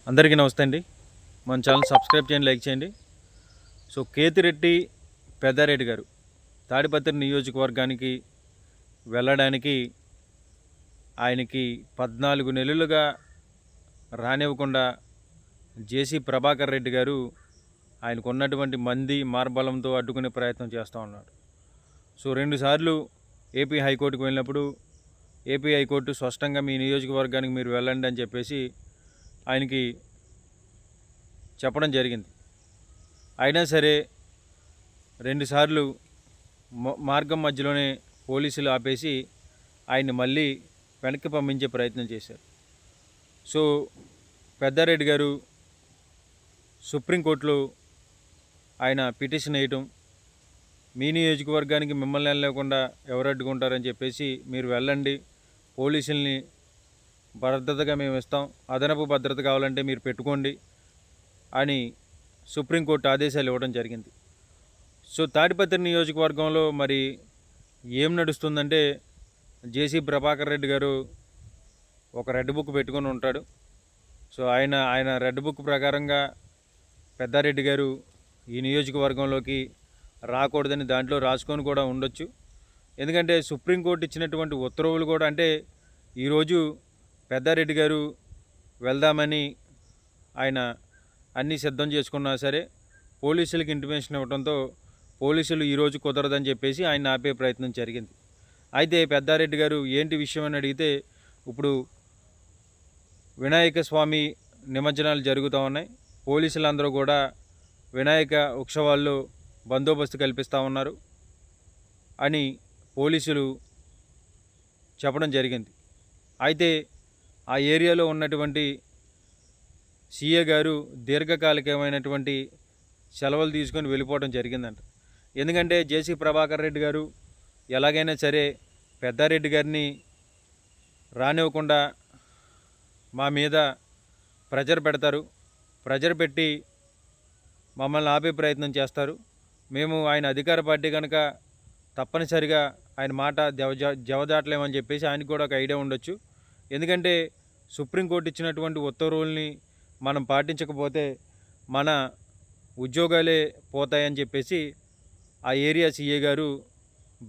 అందరికీ నమస్తే అండి. మన ఛానల్ సబ్స్క్రైబ్ చేయండి, లైక్ చేయండి. సో కేతిరెడ్డి పెద్దారెడ్డి గారు తాడిపత్రి నియోజకవర్గానికి వెళ్ళడానికి ఆయనకి 14 నెలలుగా రానివ్వకుండా జేసీ ప్రభాకర్ రెడ్డి గారు ఆయనకు ఉన్నటువంటి మంది మార్బలంతో అడ్డుకునే ప్రయత్నం చేస్తూ ఉన్నాడు. సో 2 సార్లు ఏపీ హైకోర్టుకు వెళ్ళినప్పుడు ఏపీ హైకోర్టు స్పష్టంగా మీ నియోజకవర్గానికి మీరు వెళ్ళండి అని చెప్పేసి ఆయనకి చెప్పడం జరిగింది. అయినా సరే 2 సార్లు మార్గం మధ్యలోనే పోలీసులు ఆపేసి ఆయన్ని మళ్ళీ వెనక్కి పంపించే ప్రయత్నం చేశారు. సో పెద్దారెడ్డి గారు సుప్రీంకోర్టులో ఆయన పిటిషన్ వేయటం, మీ నియోజకవర్గానికి మిమ్మల్ని వెళ్ళలేకుండా ఎవరు అడ్డుకుంటారని చెప్పేసి మీరు వెళ్ళండి, పోలీసుల్ని భద్రతగా మేము ఇస్తాం, అదనపు భద్రత కావాలంటే మీరు పెట్టుకోండి అని సుప్రీంకోర్టు ఆదేశాలు ఇవ్వడం జరిగింది. సో తాడిపత్రి నియోజకవర్గంలో మరి ఏం నడుస్తుందంటే జేసీ ప్రభాకర్ రెడ్డి గారు ఒక రెడ్ బుక్ పెట్టుకొని ఉంటాడు. సో ఆయన రెడ్ బుక్ ప్రకారంగా పెద్దారెడ్డి గారు ఈ నియోజకవర్గంలోకి రాకూడదని దాంట్లో రాసుకొని కూడా ఉండొచ్చు. ఎందుకంటే సుప్రీంకోర్టు ఇచ్చినటువంటి ఉత్తర్వులు కూడా, అంటే ఈరోజు పెద్దారెడ్డి గారు వెళ్దామని ఆయన అన్నీ సిద్ధం చేసుకున్నా సరే పోలీసులకు ఇంటిమేషన్ ఇవ్వడంతో పోలీసులు ఈరోజు కుదరదని చెప్పేసి ఆయన ఆపే ప్రయత్నం జరిగింది. అయితే పెద్దారెడ్డి గారు ఏంటి విషయం అని అడిగితే, ఇప్పుడు వినాయక స్వామి నిమజ్జనాలు జరుగుతూ ఉన్నాయి, పోలీసులందరూ కూడా వినాయక ఉత్సవాల్లో బందోబస్తు కల్పిస్తూ ఉన్నారు అని పోలీసులు చెప్పడం జరిగింది. అయితే ఆ ఏరియాలో ఉన్నటువంటి సీఏ గారు దీర్ఘకాలికమైనటువంటి సెలవులు తీసుకొని వెళ్ళిపోవడం జరిగిందంట. ఎందుకంటే జేసీ ప్రభాకర్ రెడ్డి గారు ఎలాగైనా సరే పెద్దారెడ్డి గారిని రానివ్వకుండా మా మీద ప్రెజర్ పెడతారు, ప్రెజర్ పెట్టి మమ్మల్ని ఆపే ప్రయత్నం చేస్తారు. మేము ఆయన అధికార పార్టీ కనుక తప్పనిసరిగా ఆయన మాట జవదాటలేమని చెప్పేసి ఆయనకు కూడా ఒక ఐడియా ఉండొచ్చు. ఎందుకంటే సుప్రీంకోర్టు ఇచ్చినటువంటి ఉత్తర్వుల్ని మనం పాటించకపోతే మన ఉద్యోగాలే పోతాయని చెప్పేసి ఆ ఏరియా సీఏ గారు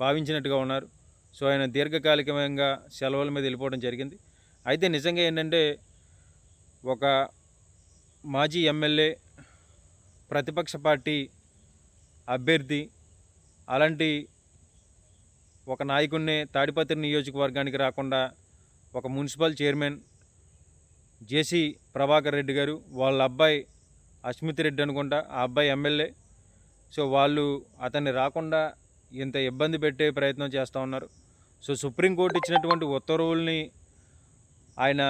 భావించినట్టుగా ఉన్నారు. సో ఆయన దీర్ఘకాలికంగా సెలవుల మీద వెళ్ళిపోవడం జరిగింది. అయితే నిజంగా ఏంటంటే ఒక మాజీ ఎమ్మెల్యే, ప్రతిపక్ష పార్టీ అభ్యర్థి, అలాంటి ఒక నాయకుడిని తాడిపత్రి నియోజకవర్గానికి రాకుండా ఒక మున్సిపల్ చైర్మన్ జేసీ ప్రభాకర్ రెడ్డి గారు, వాళ్ళ అబ్బాయి అస్మిత్ రెడ్డి అనుకుంటా, ఆ అబ్బాయి ఎమ్మెల్యే, సో వాళ్ళు అతన్ని రాకుండా ఇంత ఇబ్బంది పెట్టే ప్రయత్నం చేస్తూ ఉన్నారు. సో సుప్రీంకోర్టు ఇచ్చినటువంటి ఉత్తర్వుల్ని ఆయన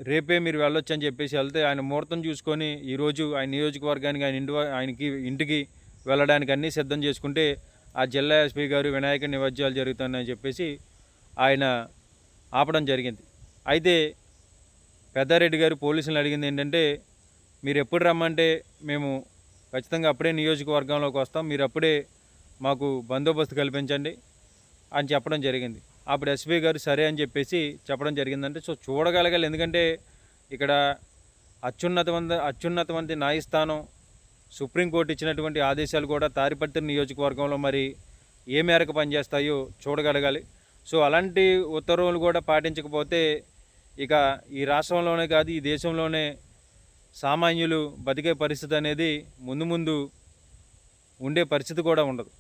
రేపే మీరు వెళ్ళొచ్చు అని చెప్పేసి వెళ్తే ఆయన ముహూర్తం చూసుకొని ఈరోజు ఆయన నియోజకవర్గానికి ఆయనకి ఇంటికి వెళ్ళడానికి అన్నీ సిద్ధం చేసుకుంటే ఆ జిల్లా ఎస్పీ గారు వినాయక నిమజ్జనాలు జరుగుతున్నాయని చెప్పేసి ఆయన ఆపడం జరిగింది. అయితే పెద్దారెడ్డి గారు పోలీసులను అడిగింది ఏంటంటే, మీరు ఎప్పుడు రమ్మంటే మేము ఖచ్చితంగా అప్పుడే నియోజకవర్గంలోకి వస్తాం, మీరు అప్పుడే మాకు బందోబస్తు కల్పించండి అని చెప్పడం జరిగింది. అప్పుడు ఎస్పీ గారు సరే అని చెప్పేసి చెప్పడం జరిగిందంటే, సో చూడగలగాలి. ఎందుకంటే ఇక్కడ అత్యున్నతమైన న్యాయస్థానం సుప్రీంకోర్టు ఇచ్చినటువంటి ఆదేశాలు కూడా తాడిపత్రి నియోజకవర్గంలో మరి ఏ మేరకు పనిచేస్తాయో చూడగలగాలి. సో అలాంటి ఉత్తర్వులు కూడా పాటించకపోతే ఇక ఈ రాష్ట్రంలోనే కాదు, ఈ దేశంలోనే సామాన్యులు బతికే పరిస్థితి అనేది ముందు ఉండే పరిస్థితి కూడా ఉండదు.